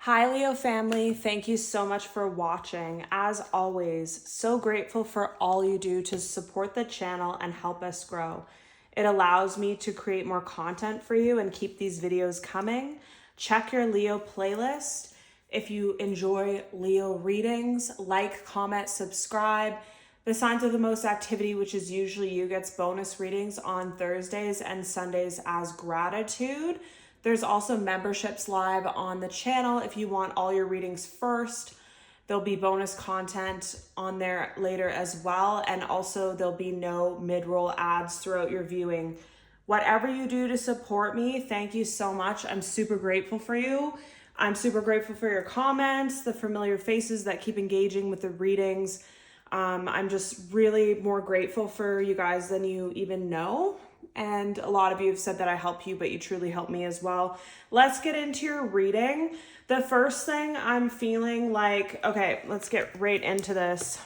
Hi Leo family, thank you so much for watching. As always, so grateful for all you do to support the channel and help us grow. It allows me to create more content for you and keep these videos coming. Check your Leo playlist. If you enjoy Leo readings, like, comment, subscribe. The signs of the most activity, which is usually you, gets bonus readings on Thursdays and Sundays as gratitude. There's also memberships live on the channel if you want all your readings first. There'll be bonus content on there later as well. And also there'll be no mid-roll ads throughout your viewing. Whatever you do to support me, thank you so much. I'm super grateful for you. I'm super grateful for your comments, the familiar faces that keep engaging with the readings. I'm just really more grateful for you guys than you even know. And a lot of you have said that I help you, but you truly help me as well. Let's get into your reading. The first thing I'm feeling like, okay, let's get right into this.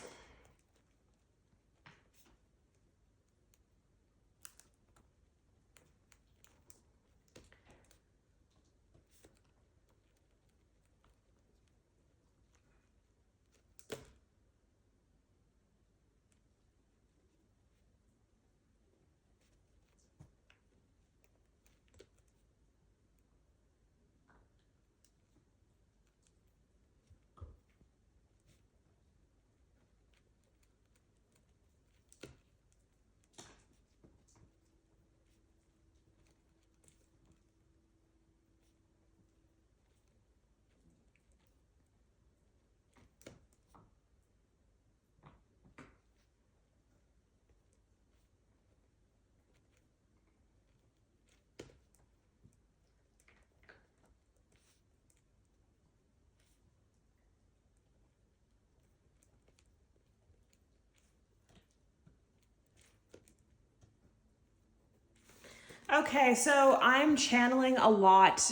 Okay, so I'm channeling a lot.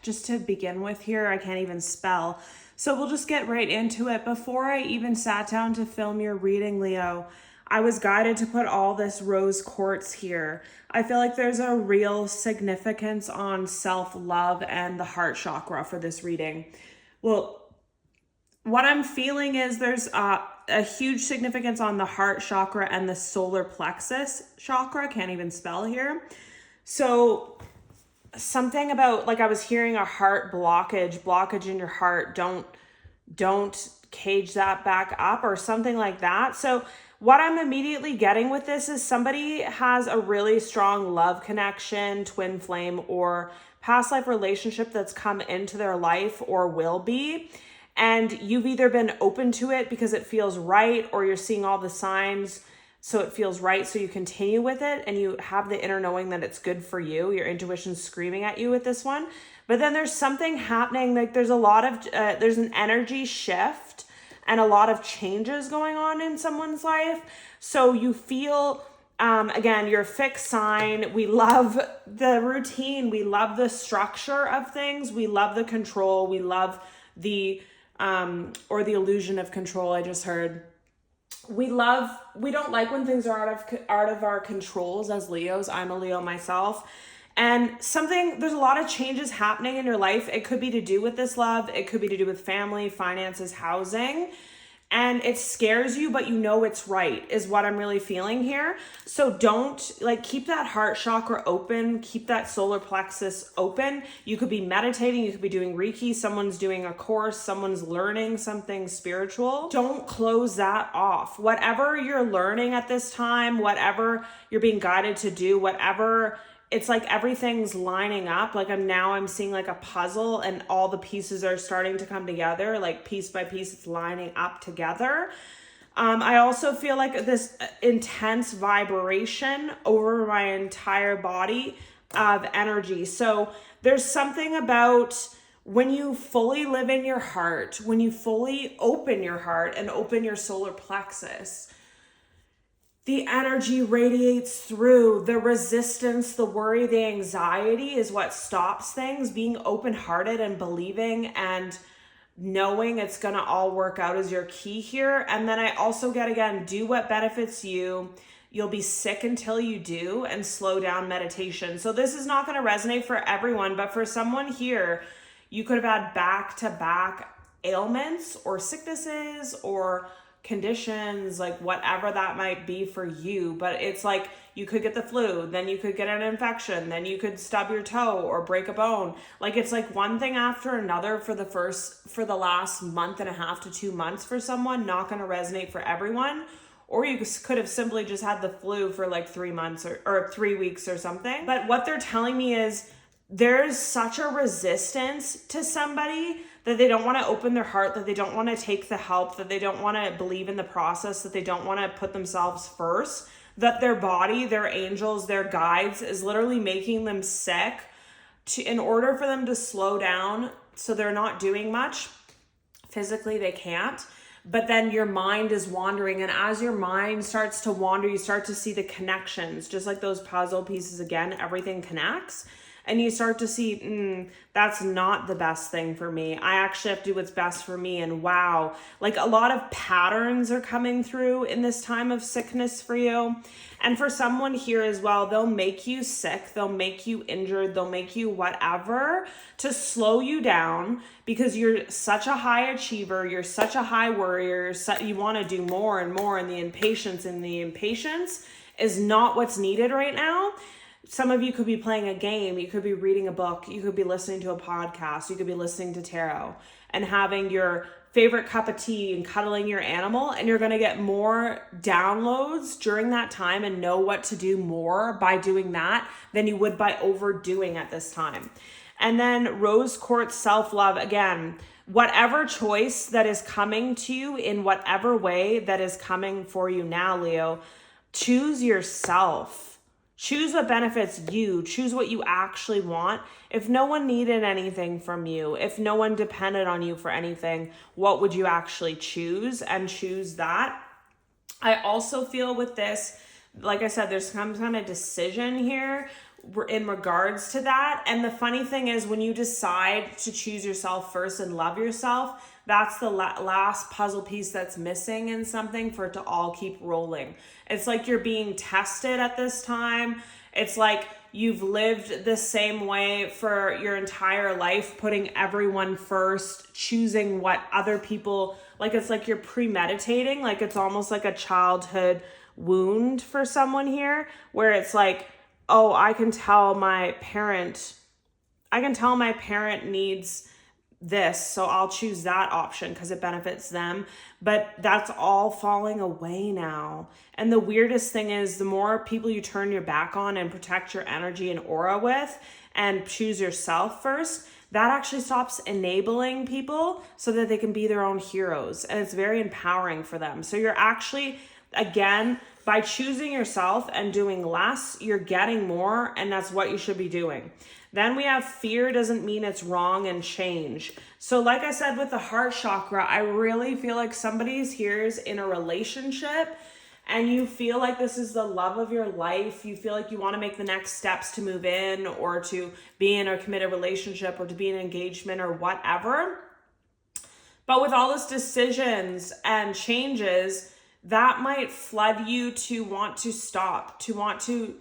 Just to begin with here, I can't even spell. So we'll just get right into it. Before I even sat down to film your reading, Leo, I was guided to put all this rose quartz here. I feel like there's a real significance on self-love and the heart chakra for this reading. Well, what I'm feeling is there's a huge significance on the heart chakra and the solar plexus chakra. Can't even spell here. So something about, like, I was hearing a heart blockage in your heart. Don't cage that back up or something like that. So what I'm immediately getting with this is somebody has a really strong love connection, twin flame, or past life relationship that's come into their life or will be. And you've either been open to it because it feels right, or you're seeing all the signs so it feels right, so you continue with it and you have the inner knowing that it's good for you. Your intuition's screaming at you with this one. But then there's something happening, like there's a lot of, there's an energy shift and a lot of changes going on in someone's life. So you feel, again, you're a fixed sign. We love the routine. We love the structure of things. We love the control. We love the, or the illusion of control, I just heard. We don't like when things are out of our controls as Leos. I'm a Leo myself. And there's a lot of changes happening in your life. It could be to do with this love. It could be to do with family, finances, housing. And it scares you, but you know it's right, is what I'm really feeling here. So keep that heart chakra open, keep that solar plexus open. You could be meditating, you could be doing Reiki, someone's doing a course, someone's learning something spiritual. Don't close that off. Whatever you're learning at this time, whatever you're being guided to do, whatever, it's like everything's lining up. Like I'm seeing like a puzzle and all the pieces are starting to come together, like piece by piece, it's lining up together. I also feel like this intense vibration over my entire body of energy. So there's something about when you fully live in your heart, when you fully open your heart and open your solar plexus, the energy radiates through. The resistance, the worry, the anxiety is what stops things. Being open-hearted and believing and knowing it's going to all work out is your key here. And then I also get, again, do what benefits you. You'll be sick until you do, and slow down meditation. So this is not going to resonate for everyone, but for someone here, You could have had back-to-back ailments or sicknesses or conditions, like whatever that might be for you. But it's like you could get the flu, then you could get an infection, then you could stub your toe or break a bone. Like it's like one thing after another for the last month and a half to 2 months for someone, not going to resonate for everyone. Or you could have simply just had the flu for like 3 months or 3 weeks or something. But what they're telling me is there's such a resistance to somebody that they don't want to open their heart, that they don't want to take the help, that they don't want to believe in the process, that they don't want to put themselves first, that their body, their angels, their guides is literally making them sick in order for them to slow down so they're not doing much. Physically, they can't. But then your mind is wandering, and as your mind starts to wander, you start to see the connections, just like those puzzle pieces again, everything connects. And you start to see, that's not the best thing for me. I actually have to do what's best for me. And wow, like a lot of patterns are coming through in this time of sickness for you. And for someone here as well, they'll make you sick, they'll make you injured, they'll make you whatever to slow you down because you're such a high achiever, you're such a high worrier, you want to do more and more, and the impatience is not what's needed right now. Some of you could be playing a game, you could be reading a book, you could be listening to a podcast, you could be listening to tarot and having your favorite cup of tea and cuddling your animal, and you're going to get more downloads during that time and know what to do more by doing that than you would by overdoing at this time. And then rose quartz self-love, again, whatever choice that is coming to you in whatever way that is coming for you now, Leo, choose yourself. Choose what benefits you. Choose what you actually want. If no one needed anything from you, if no one depended on you for anything, what would you actually choose? And choose that. I also feel with this, like I said, there's some kind of decision here in regards to that. And the funny thing is when you decide to choose yourself first and love yourself, that's the last puzzle piece that's missing in something for it to all keep rolling. It's like you're being tested at this time. It's like you've lived the same way for your entire life, putting everyone first, choosing what other people, like it's like you're premeditating, like it's almost like a childhood wound for someone here, where it's like, oh, I can tell my parent needs this, so I'll choose that option because it benefits them. But that's all falling away now. And the weirdest thing is the more people you turn your back on and protect your energy and aura with and choose yourself first, that actually stops enabling people so that they can be their own heroes. And it's very empowering for them. So you're actually, again, by choosing yourself and doing less, you're getting more, and that's what you should be doing. Then we have fear doesn't mean it's wrong and change. So like I said with the heart chakra, I really feel like somebody's here is in a relationship and you feel like this is the love of your life. You feel like you want to make the next steps to move in or to be in a committed relationship or to be in an engagement or whatever. But with all these decisions and changes, that might flood you to want to stop, to want to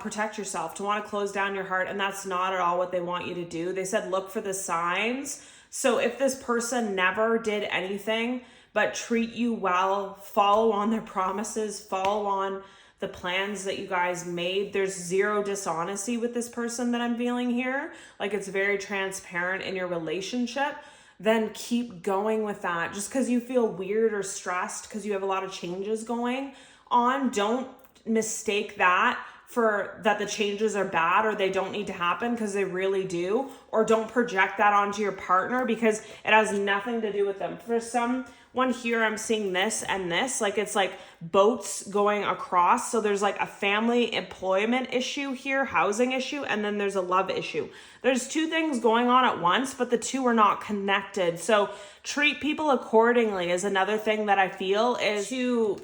protect yourself, to want to close down your heart. And that's not at all what they want you to do. They said, look for the signs. So if this person never did anything but treat you well, follow on their promises, follow on the plans that you guys made, there's zero dishonesty with this person that I'm feeling here. Like it's very transparent in your relationship. Then keep going with that. Just because you feel weird or stressed because you have a lot of changes going on, don't mistake that for that the changes are bad or they don't need to happen, because they really do. Or don't project that onto your partner because it has nothing to do with them. For someone here, I'm seeing this and this, like it's like boats going across. So there's like a family employment issue here, housing issue, and then there's a love issue. There's two things going on at once, but the two are not connected. So treat people accordingly is another thing that I feel is to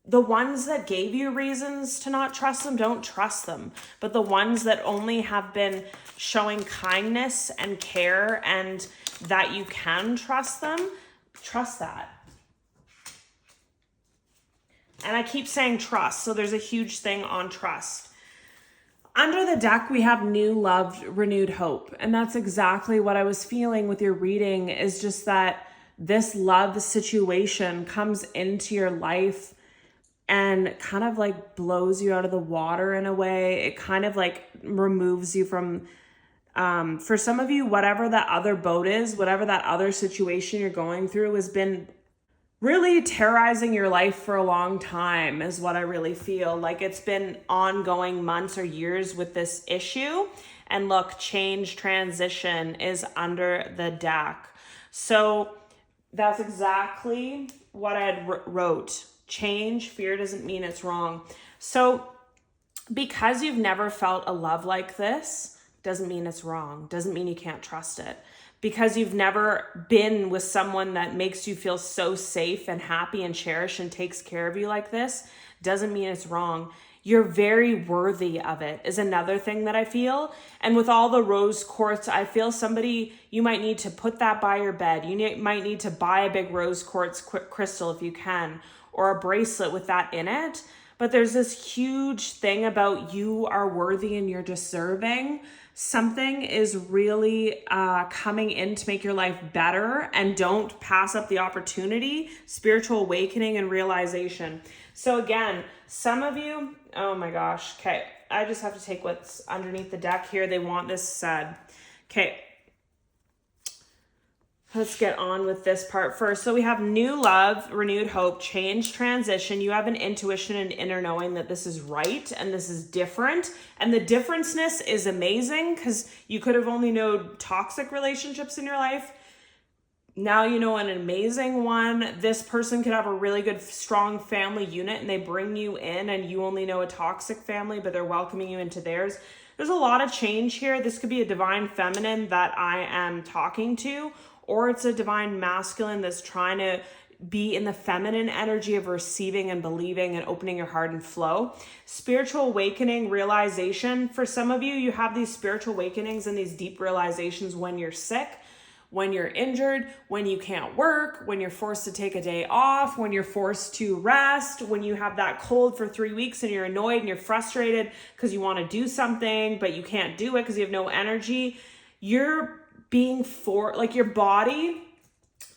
the ones that gave you reasons to not trust them, don't trust them. But the ones that only have been showing kindness and care and that you can trust them, trust that. And I keep saying trust, so there's a huge thing on trust. under the deck, we have new love, renewed hope. And that's exactly what I was feeling with your reading, is just that this love situation comes into your life and kind of like blows you out of the water in a way. It kind of like removes you from, for some of you, whatever that other boat is, whatever that other situation you're going through has been really terrorizing your life for a long time, is what I really feel. Like it's been ongoing months or years with this issue. And look, change, transition is under the deck. So that's exactly what I had wrote. Change, fear doesn't mean it's wrong. So because you've never felt a love like this, doesn't mean it's wrong. Doesn't mean you can't trust it. Because you've never been with someone that makes you feel so safe and happy and cherished and takes care of you like this, doesn't mean it's wrong. You're very worthy of it, is another thing that I feel. And with all the rose quartz, I feel somebody, you might need to put that by your bed. You might need to buy a big rose quartz crystal if you can, or a bracelet with that in it. But there's this huge thing about you are worthy and you're deserving. Something is really coming in to make your life better, and don't pass up the opportunity. Spiritual awakening and realization. So again, some of you, oh my gosh, okay, I just have to take what's underneath the deck here. They want this said. Okay, let's get on with this part first. So we have new love, renewed hope, change, transition. You have an intuition and inner knowing that this is right and this is different. And the differenceness is amazing, because you could have only known toxic relationships in your life. Now you know an amazing one. This person could have a really good, strong family unit and they bring you in, and you only know a toxic family, but they're welcoming you into theirs. There's a lot of change here. This could be a divine feminine that I am talking to, or it's a divine masculine that's trying to be in the feminine energy of receiving and believing and opening your heart and flow. Spiritual awakening, realization. For some of you, you have these spiritual awakenings and these deep realizations when you're sick, when you're injured, when you can't work, when you're forced to take a day off, when you're forced to rest, when you have that cold for 3 weeks and you're annoyed and you're frustrated because you want to do something, but you can't do it because you have no energy. You're being like your body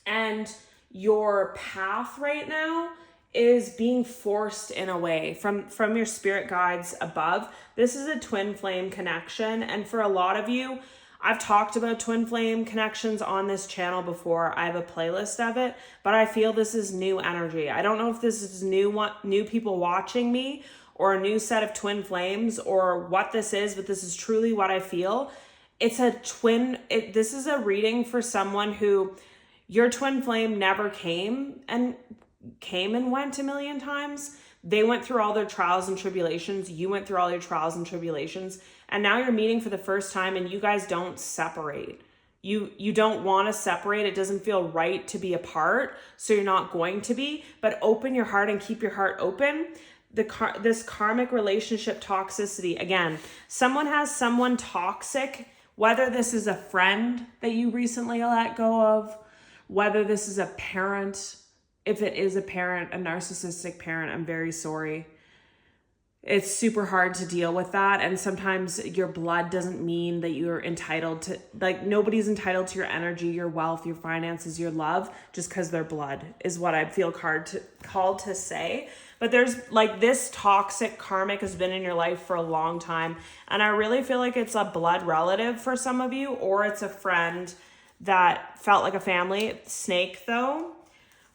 and your path right now is being forced in a way from your spirit guides above. This is a twin flame connection. And for a lot of you, I've talked about twin flame connections on this channel before. I have a playlist of it, but I feel this is new energy. I don't know if this is new people watching me, or a new set of twin flames, or what this is, but this is truly what I feel. It's a this is a reading for someone who your twin flame never came and went a million times. They went through all their trials and tribulations. You went through all your trials and tribulations. And now you're meeting for the first time and you guys don't separate. You don't want to separate. It doesn't feel right to be apart. So you're not going to be, but open your heart and keep your heart open. This karmic relationship toxicity, again, someone has someone toxic, whether this is a friend that you recently let go of, whether this is a parent. If it is a parent, a narcissistic parent, I'm very sorry. It's super hard to deal with that. And sometimes your blood doesn't mean that you're entitled to, like, nobody's entitled to your energy, your wealth, your finances, your love, just because they're blood, is what I feel called to say. But there's like this toxic karmic has been in your life for a long time. And I really feel like it's a blood relative for some of you, or it's a friend that felt like a family. Snake though.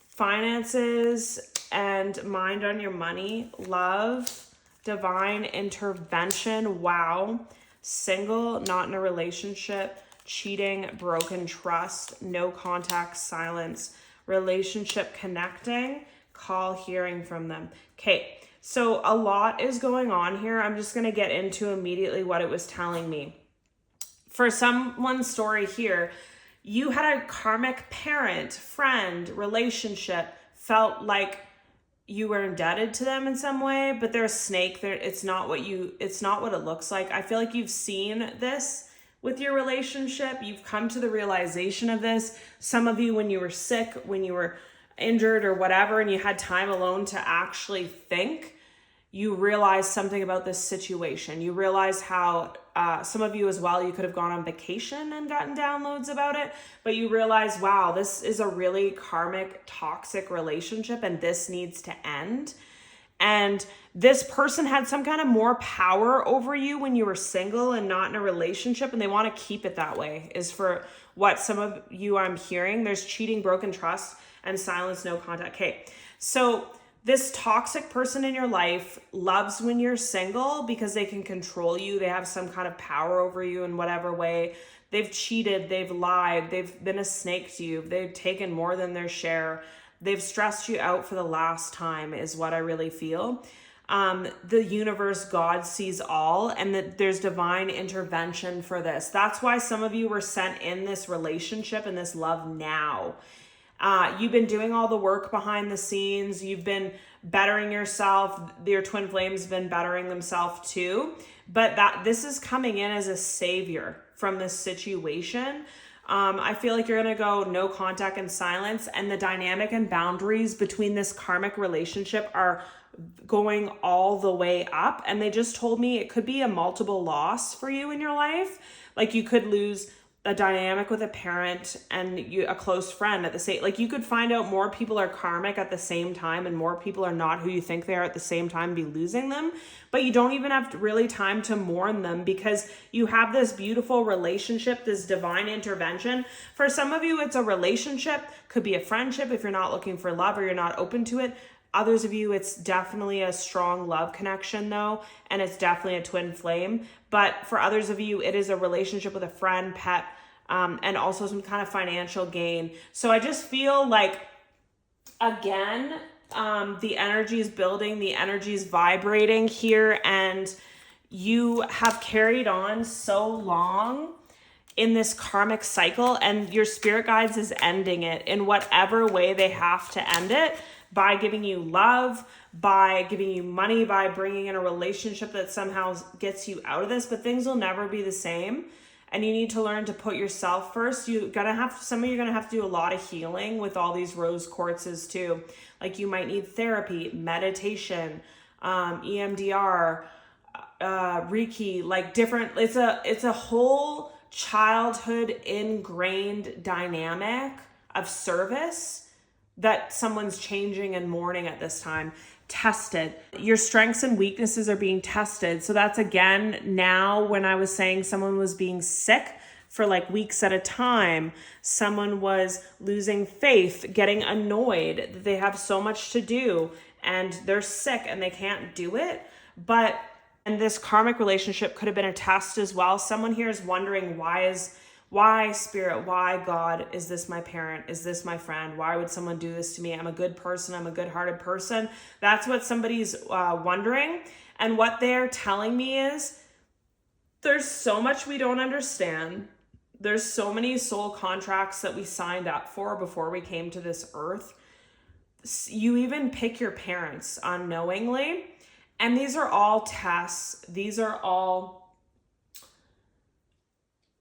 Finances and mind on your money. Love. Divine intervention. Wow. Single, not in a relationship. Cheating, broken trust, no contact, silence. Relationship connecting, call, hearing from them. Okay, so a lot is going on here. I'm just going to get into immediately what it was telling me. For someone's story here, you had a karmic parent, friend, relationship, felt like you were indebted to them in some way, but they're a snake. It's not what it looks like. I feel like you've seen this with your relationship. You've come to the realization of this. Some of you, when you were sick, when you were injured or whatever, and you had time alone to actually think, you realize something about this situation. You realize how some of you as well, you could have gone on vacation and gotten downloads about it, but you realize, wow, this is a really karmic, toxic relationship and this needs to end. And this person had some kind of more power over you when you were single and not in a relationship, and they want to keep it that way, is for what some of you I'm hearing. There's cheating, broken trust, and silence, no contact. Okay, so this toxic person in your life loves when you're single because they can control you. They have some kind of power over you in whatever way. They've cheated, they've lied, they've been a snake to you, they've taken more than their share. They've stressed you out for the last time is what I really feel. The universe, God sees all, and that there's divine intervention for this. That's why some of you were sent in this relationship and this love now. You've been doing all the work behind the scenes. You've been bettering yourself. Your twin flames been bettering themselves too. But this is coming in as a savior from this situation. I feel like you're going to go no contact and silence, and the dynamic and boundaries between this karmic relationship are going all the way up. And they just told me it could be a multiple loss for you in your life. Like you could lose a dynamic with a parent and a close friend at the same, like you could find out more people are karmic at the same time and more people are not who you think they are at the same time, be losing them, but you don't even have really time to mourn them because you have this beautiful relationship, this divine intervention. For some of you, it's a relationship, could be a friendship if you're not looking for love or you're not open to it. Others of you, it's definitely a strong love connection though, and it's definitely a twin flame. But for others of you, it is a relationship with a friend, pet, and also some kind of financial gain. So I just feel like, again, the energy is building, the energy is vibrating here, and you have carried on so long in this karmic cycle, and your spirit guides is ending it in whatever way they have to end it. By giving you love, by giving you money, by bringing in a relationship that somehow gets you out of this, but things will never be the same. And you need to learn to put yourself first. Some of you are gonna have to do a lot of healing with all these rose quartzes too. Like you might need therapy, meditation, EMDR, Reiki, like different, it's a whole childhood ingrained dynamic of service that someone's changing and mourning at this time. Tested. Your strengths and weaknesses are being tested. So that's again, now when I was saying someone was being sick for like weeks at a time, someone was losing faith, getting annoyed that they have so much to do and they're sick and they can't do it. And this karmic relationship could have been a test as well. Someone here is wondering, why spirit, why God, is this my parent? Is this my friend? Why would someone do this to me? I'm a good person. I'm a good-hearted person. That's what somebody's wondering. And what they're telling me is there's so much we don't understand. There's so many soul contracts that we signed up for before we came to this earth. You even pick your parents unknowingly. And these are all tests. These are all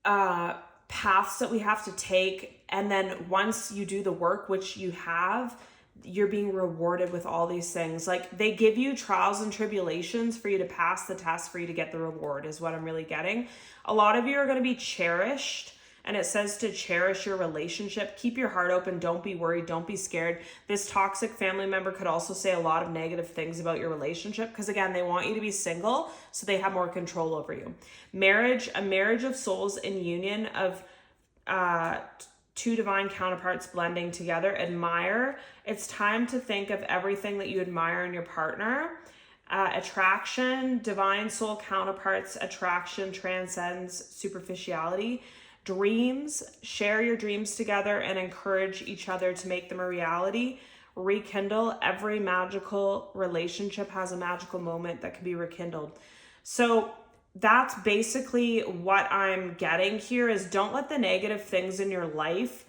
paths that we have to take. And then once you do the work, which you have, you're being rewarded with all these things. Like they give you trials and tribulations for you to pass the test, for you to get the reward, is what I'm really getting. A lot of you are going to be cherished. And it says to cherish your relationship. Keep your heart open. Don't be worried. Don't be scared. This toxic family member could also say a lot of negative things about your relationship because, again, they want you to be single so they have more control over you. Marriage, a marriage of souls in union of two divine counterparts blending together. Admire. It's time to think of everything that you admire in your partner. Attraction, divine soul counterparts. Attraction transcends superficiality. Dreams, share your dreams together and encourage each other to make them a reality. Rekindle, every magical relationship has a magical moment that can be rekindled. So that's basically what I'm getting here is don't let the negative things in your life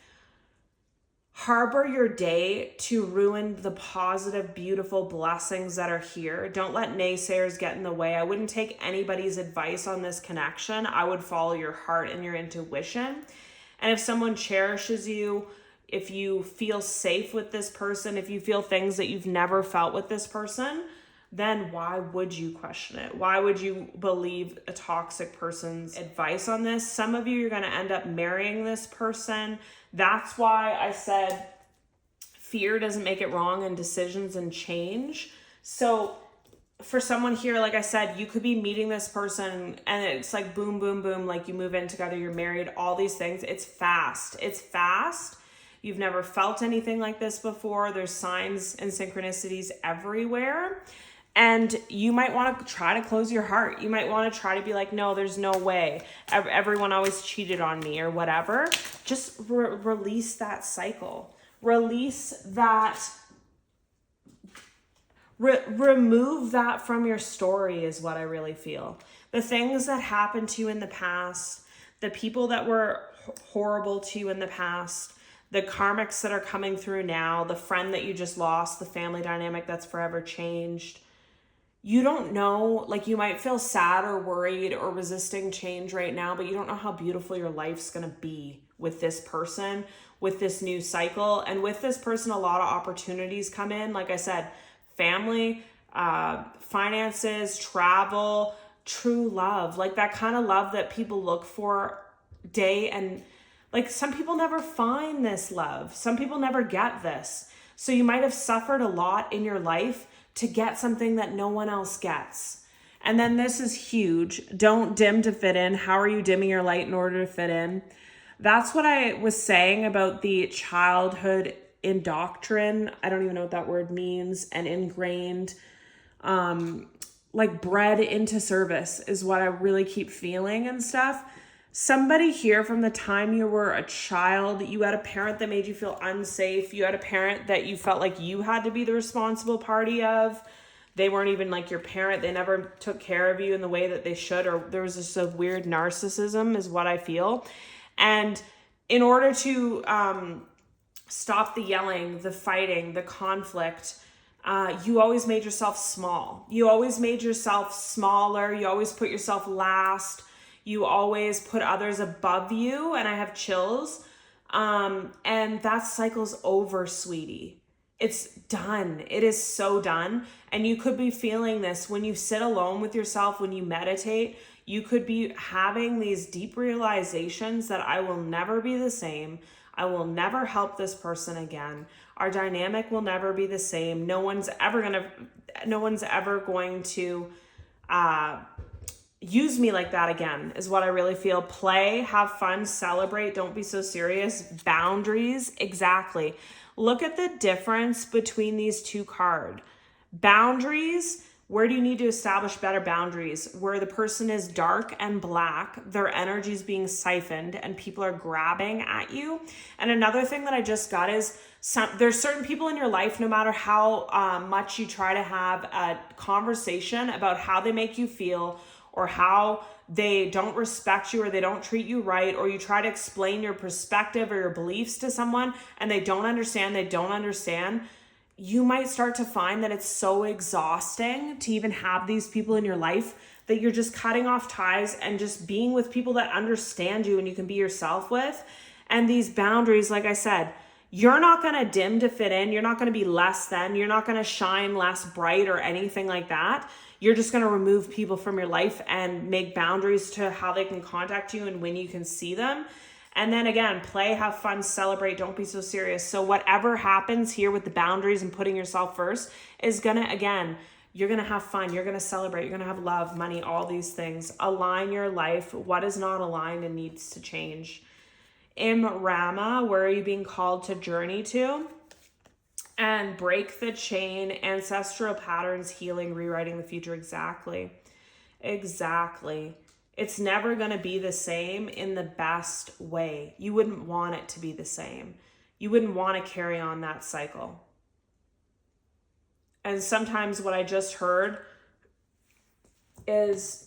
harbor your day to ruin the positive, beautiful blessings that are here. Don't let naysayers get in the way. I wouldn't take anybody's advice on this connection. I would follow your heart and your intuition. And if someone cherishes you, if you feel safe with this person, if you feel things that you've never felt with this person, then why would you question it? Why would you believe a toxic person's advice on this? Some of you, you're going to end up marrying this person. That's why I said fear doesn't make it wrong, and decisions and change. So for someone here, like I said, you could be meeting this person and it's like boom, boom, boom, like you move in together, you're married, all these things. It's fast. It's fast. You've never felt anything like this before. There's signs and synchronicities everywhere. And you might want to try to close your heart. You might want to try to be like, no, there's no way. Everyone always cheated on me or whatever. Just release that cycle. Release that. Remove that from your story is what I really feel. The things that happened to you in the past, the people that were horrible to you in the past, the karmics that are coming through now, the friend that you just lost, the family dynamic that's forever changed. You don't know, like you might feel sad or worried or resisting change right now, but you don't know how beautiful your life's going to be with this person, with this new cycle. And with this person, a lot of opportunities come in. Like I said, family, finances, travel, true love, like that kind of love that people look for day. And like some people never find this love. Some people never get this. So you might have suffered a lot in your life to get something that no one else gets. And then this is huge. Don't dim to fit in. How are you dimming your light in order to fit in? That's what I was saying about the childhood indoctrination. I don't even know what that word means. And ingrained, like bred into service is what I really keep feeling and stuff. Somebody here from the time you were a child, you had a parent that made you feel unsafe. You had a parent that you felt like you had to be the responsible party of. They weren't even like your parent. They never took care of you in the way that they should, or there was just a weird narcissism is what I feel. And in order to stop the yelling, the fighting, the conflict, you always made yourself small. You always made yourself smaller. You always put yourself last. You always put others above you, and I have chills. And that cycle's over, sweetie. It's done. It is so done. And you could be feeling this when you sit alone with yourself, when you meditate. You could be having these deep realizations that I will never be the same. I will never help this person again. Our dynamic will never be the same. No one's ever going to use me like that again, is what I really feel. Play, have fun, celebrate, don't be so serious. Boundaries, exactly. Look at the difference between these two cards. Boundaries, where do you need to establish better boundaries? Where the person is dark and black, their energy is being siphoned and people are grabbing at you. And another thing that I just got is there's certain people in your life, no matter how much you try to have a conversation about how they make you feel, or how they don't respect you, or they don't treat you right, or you try to explain your perspective or your beliefs to someone and they don't understand, you might start to find that it's so exhausting to even have these people in your life that you're just cutting off ties and just being with people that understand you and you can be yourself with. And these boundaries, like I said, you're not going to dim to fit in. You're not going to be less than. You're not going to shine less bright or anything like that. You're just going to remove people from your life and make boundaries to how they can contact you and when you can see them. And then again, play, have fun, celebrate, don't be so serious. So whatever happens here with the boundaries and putting yourself first is going to, again, you're going to have fun. You're going to celebrate. You're going to have love, money, all these things. Align your life. What is not aligned and needs to change. In Rama, where are you being called to journey to? And break the chain, ancestral patterns, healing, rewriting the future. Exactly. It's never going to be the same in the best way. You wouldn't want it to be the same. You wouldn't want to carry on that cycle. And sometimes what I just heard is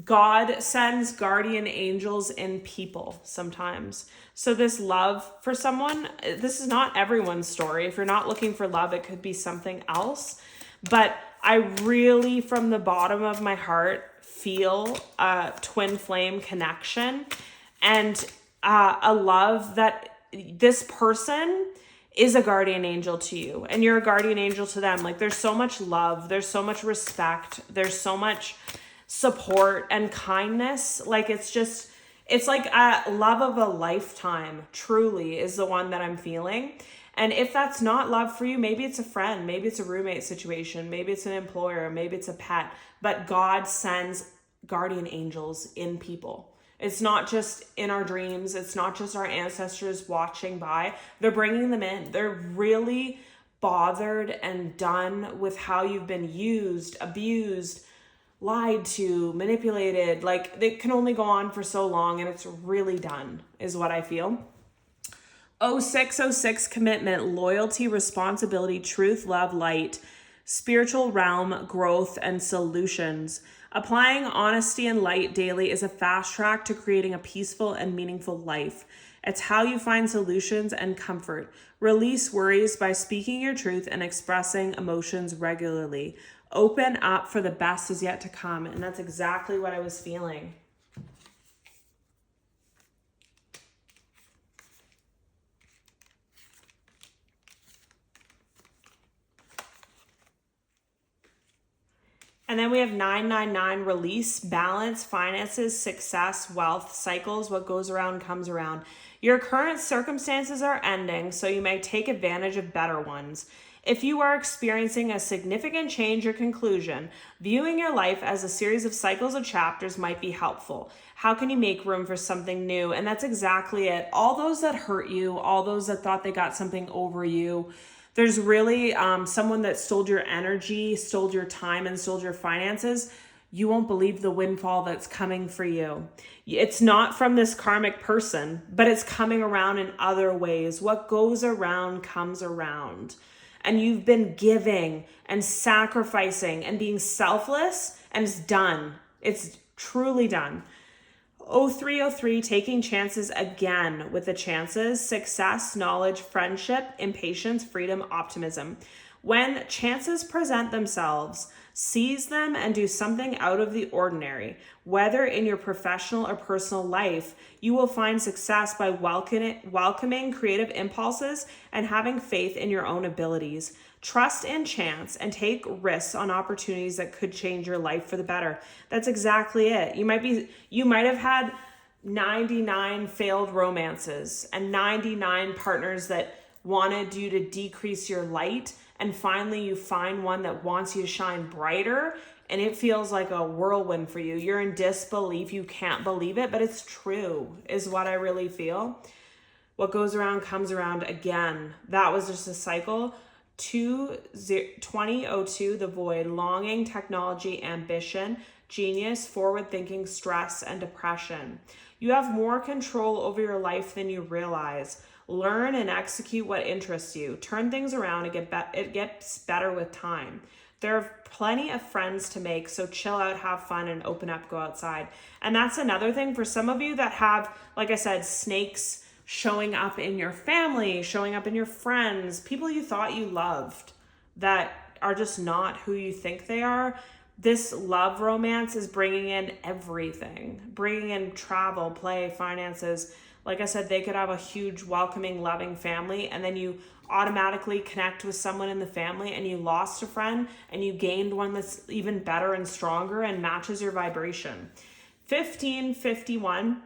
God sends guardian angels in people sometimes. So this love for someone, this is not everyone's story. If you're not looking for love, it could be something else. But I really, from the bottom of my heart, feel a twin flame connection and a love that this person is a guardian angel to you, and you're a guardian angel to them. Like, there's so much love, there's so much respect, there's so much support and kindness. Like, it's like a love of a lifetime, truly, is the one that I'm feeling. And if that's not love for you, maybe it's a friend, maybe it's a roommate situation, maybe it's an employer, maybe it's a pet, but God sends guardian angels in people. It's not just in our dreams. It's not just our ancestors watching by. They're bringing them in. They're really bothered and done with how you've been used, abused, lied to, manipulated. Like, they can only go on for so long, and it's really done, is what I feel. 0606 commitment, loyalty, responsibility, truth, love, light, spiritual realm, growth, and solutions. Applying honesty and light daily is a fast track to creating a peaceful and meaningful life. It's how you find solutions and comfort. Release worries by speaking your truth and expressing emotions regularly. Open up for the best is yet to come. And that's exactly what I was feeling. And then we have 999, release, balance, finances, success, wealth, cycles. What goes around comes around. Your current circumstances are ending, so you may take advantage of better ones. If you are experiencing a significant change or conclusion, viewing your life as a series of cycles or chapters might be helpful. How can you make room for something new? And that's exactly it. All those that hurt you, all those that thought they got something over you, there's really someone that stole your energy, stole your time, and stole your finances. You won't believe the windfall that's coming for you. It's not from this karmic person, but it's coming around in other ways. What goes around comes around. And you've been giving and sacrificing and being selfless, and it's done. It's truly done. 0303, taking chances again with the chances, success, knowledge, friendship, impatience, freedom, optimism. When chances present themselves, seize them and do something out of the ordinary. Whether in your professional or personal life, you will find success by welcoming creative impulses and having faith in your own abilities. Trust in chance and take risks on opportunities that could change your life for the better. That's exactly it. You might have had 99 failed romances and 99 partners that wanted you to decrease your light, and finally you find one that wants you to shine brighter, and it feels like a whirlwind for you. You're in disbelief. You can't believe it, but it's true, is what I really feel. What goes around comes around again. That was just a cycle. 2002, the void, longing, technology, ambition, genius, forward thinking, stress, and depression. You have more control over your life than you realize. Learn and execute what interests you. Turn things around. It gets better with time. There are plenty of friends to make, so chill out, have fun, and open up, go outside. And that's another thing for some of you that have, like I said, snakes showing up in your family, showing up in your friends, people you thought you loved that are just not who you think they are. This love romance is bringing in everything, bringing in travel, play, finances. Like I said, they could have a huge, welcoming, loving family, and then you automatically connect with someone in the family, and you lost a friend and you gained one that's even better and stronger and matches your vibration. 1551,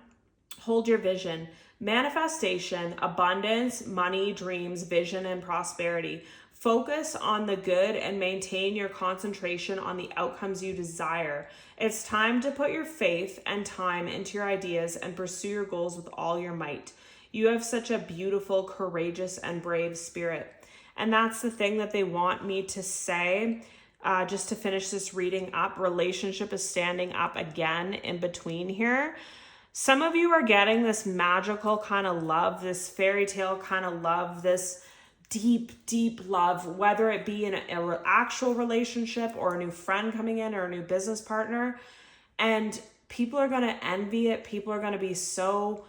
hold your vision. Manifestation, abundance, money, dreams, vision, and prosperity. Focus on the good and maintain your concentration on the outcomes you desire. It's time to put your faith and time into your ideas and pursue your goals with all your might. You have such a beautiful, courageous, and brave spirit. And that's the thing that they want me to say. Just to finish this reading up, relationship is standing up again in between here. Some of you are getting this magical kind of love, this fairy tale kind of love, this deep, deep love, whether it be in an actual relationship or a new friend coming in or a new business partner. And people are going to envy it. People are going to be so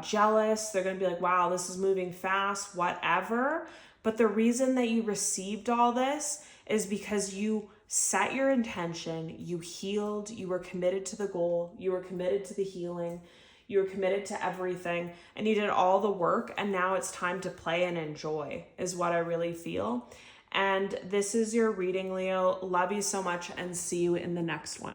jealous. They're going to be like, wow, this is moving fast, whatever. But the reason that you received all this is because you set your intention, you healed, you were committed to the goal, you were committed to the healing, You were committed to everything and you did all the work, and now it's time to play and enjoy is what I really feel. And this is your reading, Leo. Love you so much and see you in the next one.